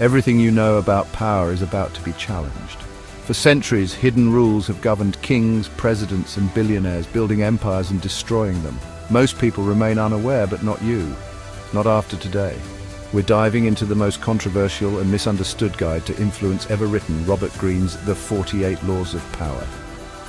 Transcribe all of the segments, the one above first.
Everything you know about power is about to be challenged. For centuries, hidden rules have governed kings, presidents, and billionaires, building empires and destroying them. Most people remain unaware, but not you. Not after today. We're diving into the most controversial and misunderstood guide to influence ever written, Robert Greene's The 48 Laws of Power.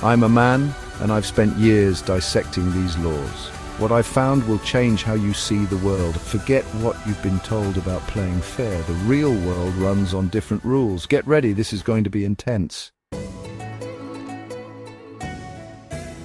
I'm a man, and I've spent years dissecting these laws. What I've found will change how you see the world. Forget what you've been told about playing fair. The real world runs on different rules. Get ready, this is going to be intense.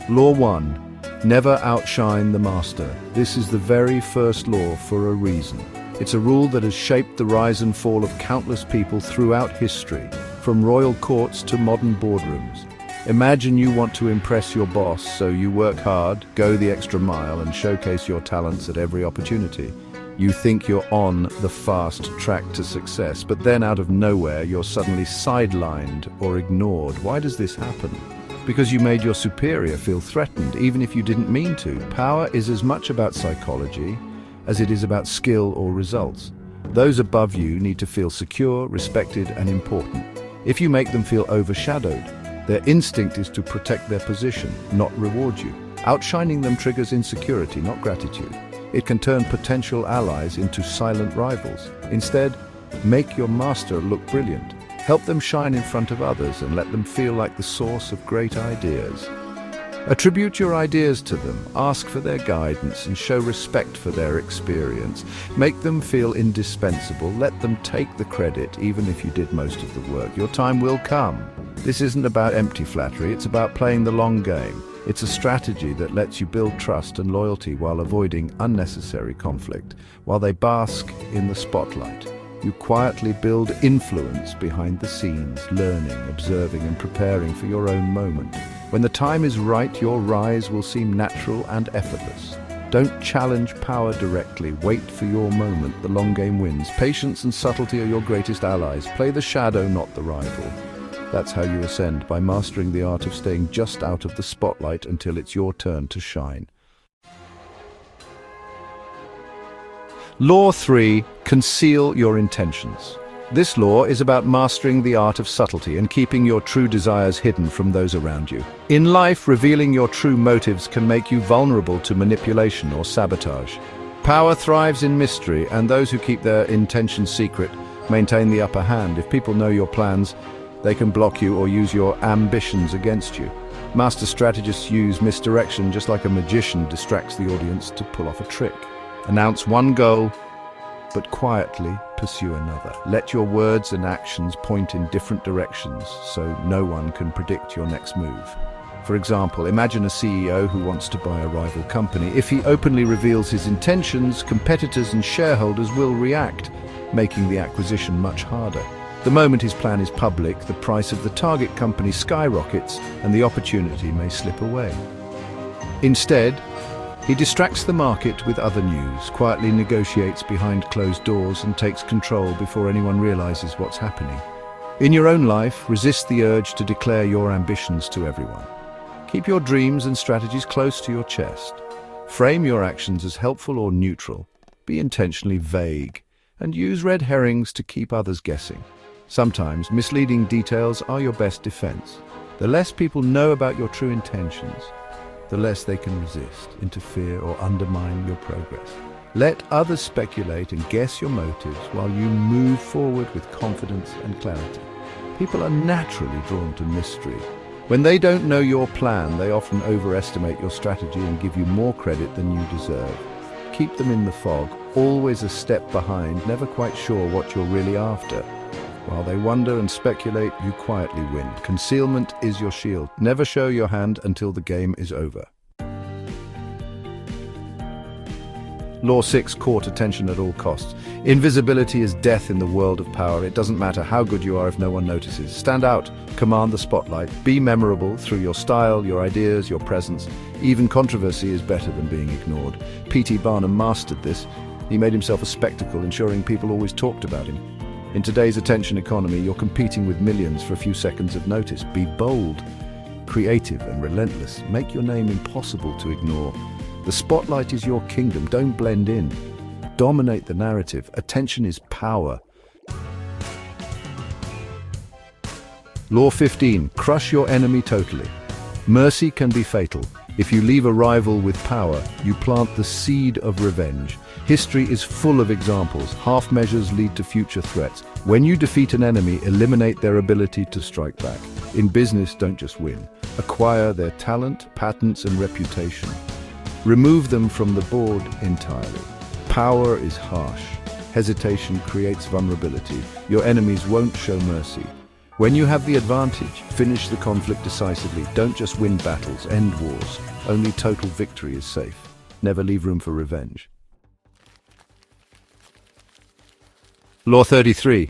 Law 1. Never outshine the master. This is the very first law for a reason. It's a rule that has shaped the rise and fall of countless people throughout history, from royal courts to modern boardrooms. Imagine you want to impress your boss, so you work hard, go the extra mile, and showcase your talents at every opportunity. You think you're on the fast track to success, but then out of nowhere you're suddenly sidelined or ignored. Why does this happen? Because you made your superior feel threatened, even if you didn't mean to. Power is as much about psychology as it is about skill or results. Those above you need to feel secure, respected, and important. If you make them feel overshadowed, their instinct is to protect their position, not reward you. Outshining them triggers insecurity, not gratitude. It can turn potential allies into silent rivals. Instead, make your master look brilliant. Help them shine in front of others and let them feel like the source of great ideas. Attribute your ideas to them, ask for their guidance, and show respect for their experience. Make them feel indispensable. Let them take the credit, even if you did most of the work. Your time will come. This isn't about empty flattery, it's about playing the long game. It's a strategy that lets you build trust and loyalty while avoiding unnecessary conflict. While they bask in the spotlight, you quietly build influence behind the scenes, learning, observing, and preparing for your own moment. When the time is right, your rise will seem natural and effortless. Don't challenge power directly. Wait for your moment. The long game wins. Patience and subtlety are your greatest allies. Play the shadow, not the rival. That's how you ascend, by mastering the art of staying just out of the spotlight until it's your turn to shine. Law 3. Conceal your intentions. This law is about mastering the art of subtlety and keeping your true desires hidden from those around you. In life, revealing your true motives can make you vulnerable to manipulation or sabotage. Power thrives in mystery, and those who keep their intentions secret maintain the upper hand. If people know your plans, they can block you or use your ambitions against you. Master strategists use misdirection just like a magician distracts the audience to pull off a trick. Announce one goal, but quietly pursue another. Let your words and actions point in different directions so no one can predict your next move. For example, imagine a CEO who wants to buy a rival company. If he openly reveals his intentions, competitors and shareholders will react, making the acquisition much harder. The moment his plan is public, the price of the target company skyrockets and the opportunity may slip away. Instead, he distracts the market with other news, quietly negotiates behind closed doors, and takes control before anyone realizes what's happening. In your own life, resist the urge to declare your ambitions to everyone. Keep your dreams and strategies close to your chest. Frame your actions as helpful or neutral. Be intentionally vague, and use red herrings to keep others guessing. Sometimes, misleading details are your best defense. The less people know about your true intentions, the less they can resist, interfere, or undermine your progress. Let others speculate and guess your motives while you move forward with confidence and clarity. People are naturally drawn to mystery. When they don't know your plan, they often overestimate your strategy and give you more credit than you deserve. Keep them in the fog, always a step behind, never quite sure what you're really after. While they wonder and speculate, you quietly win. Concealment is your shield. Never show your hand until the game is over. Law 6. Court attention at all costs. Invisibility is death in the world of power. It doesn't matter how good you are if no one notices. Stand out, command the spotlight, be memorable through your style, your ideas, your presence. Even controversy is better than being ignored. P.T. Barnum mastered this. He made himself a spectacle, ensuring people always talked about him. In today's attention economy, you're competing with millions for a few seconds of notice. Be bold, creative, and relentless. Make your name impossible to ignore. The spotlight is your kingdom. Don't blend in. Dominate the narrative. Attention is power. Law 15, crush your enemy totally. Mercy can be fatal. If you leave a rival with power, you plant the seed of revenge. History is full of examples. Half measures lead to future threats. When you defeat an enemy, eliminate their ability to strike back. In business, don't just win. Acquire their talent, patents, and reputation. Remove them from the board entirely. Power is harsh. Hesitation creates vulnerability. Your enemies won't show mercy. When you have the advantage, finish the conflict decisively. Don't just win battles, end wars. Only total victory is safe. Never leave room for revenge. Law 33.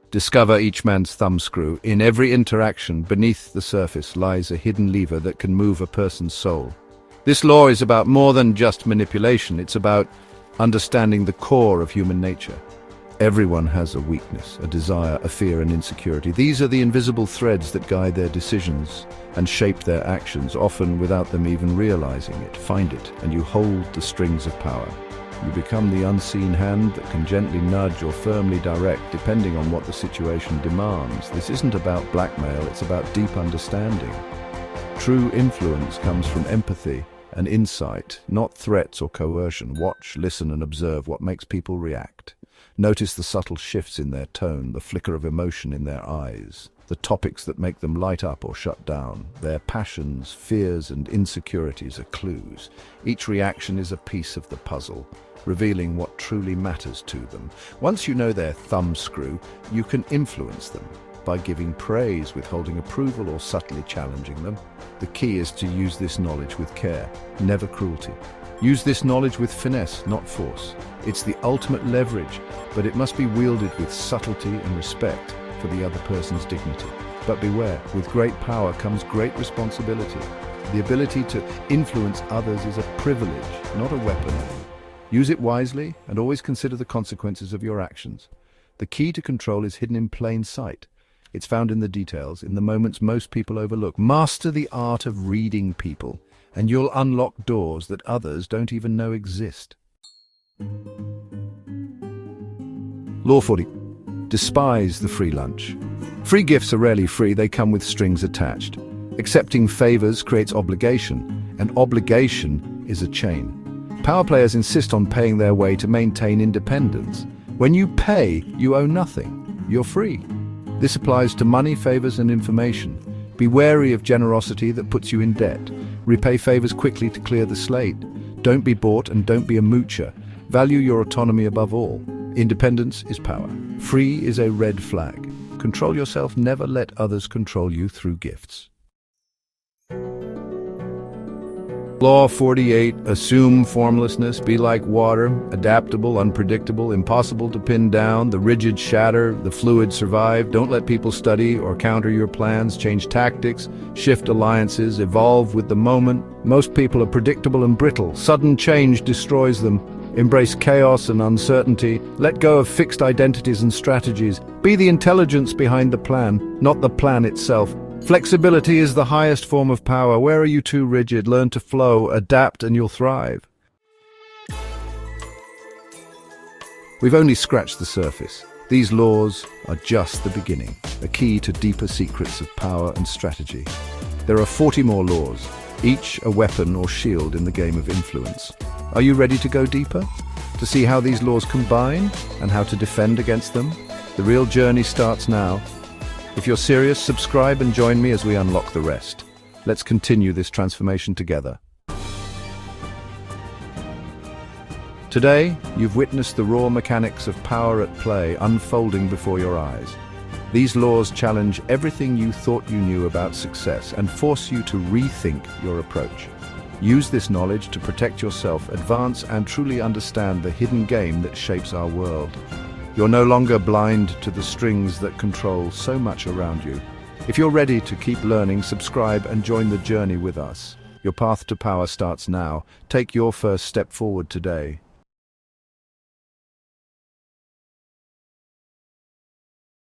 Discover each man's thumbscrew. In every interaction, beneath the surface lies a hidden lever that can move a person's soul. This law is about more than just manipulation. It's about understanding the core of human nature. Everyone has a weakness, a desire, a fear, and insecurity. These are the invisible threads that guide their decisions and shape their actions, often without them even realizing it. Find it, and you hold the strings of power. You become the unseen hand that can gently nudge or firmly direct, depending on what the situation demands. This isn't about blackmail, it's about deep understanding. True influence comes from empathy and insight, not threats or coercion. Watch, listen, and observe what makes people react. Notice the subtle shifts in their tone, the flicker of emotion in their eyes, the topics that make them light up or shut down. Their passions, fears, and insecurities are clues. Each reaction is a piece of the puzzle, revealing what truly matters to them. Once you know their thumbscrew, you can influence them by giving praise, withholding approval, or subtly challenging them. The key is to use this knowledge with care, never cruelty. Use this knowledge with finesse, not force. It's the ultimate leverage, but it must be wielded with subtlety and respect for the other person's dignity. But beware, with great power comes great responsibility. The ability to influence others is a privilege, not a weapon. Use it wisely and always consider the consequences of your actions. The key to control is hidden in plain sight. It's found in the details, in the moments most people overlook. Master the art of reading people, and you'll unlock doors that others don't even know exist. Law 40. Despise the free lunch. Free gifts are rarely free, they come with strings attached. Accepting favors creates obligation, and obligation is a chain. Power players insist on paying their way to maintain independence. When you pay, you owe nothing. You're free. This applies to money, favors, and information. Be wary of generosity that puts you in debt. Repay favors quickly to clear the slate. Don't be bought and don't be a moocher. Value your autonomy above all. Independence is power. Free is a red flag. Control yourself, never let others control you through gifts. Law 48. Assume formlessness. Be like water, adaptable, unpredictable, impossible to pin down. The rigid shatter, the fluid survive. Don't let people study or counter your plans. Change tactics, shift alliances, evolve with the moment. Most people are predictable and brittle. Sudden change destroys them. Embrace chaos and uncertainty. Let go of fixed identities and strategies. Be the intelligence behind the plan, not the plan itself. Flexibility is the highest form of power. Where are you too rigid? Learn to flow, adapt, and you'll thrive. We've only scratched the surface. These laws are just the beginning, a key to deeper secrets of power and strategy. There are 40 more laws, each a weapon or shield in the game of influence. Are you ready to go deeper? To see how these laws combine and how to defend against them? The real journey starts now. If you're serious, subscribe and join me as we unlock the rest. Let's continue this transformation together. Today, you've witnessed the raw mechanics of power at play unfolding before your eyes. These laws challenge everything you thought you knew about success and force you to rethink your approach. Use this knowledge to protect yourself, advance, and truly understand the hidden game that shapes our world. You're no longer blind to the strings that control so much around you. If you're ready to keep learning, subscribe and join the journey with us. Your path to power starts now. Take your first step forward today.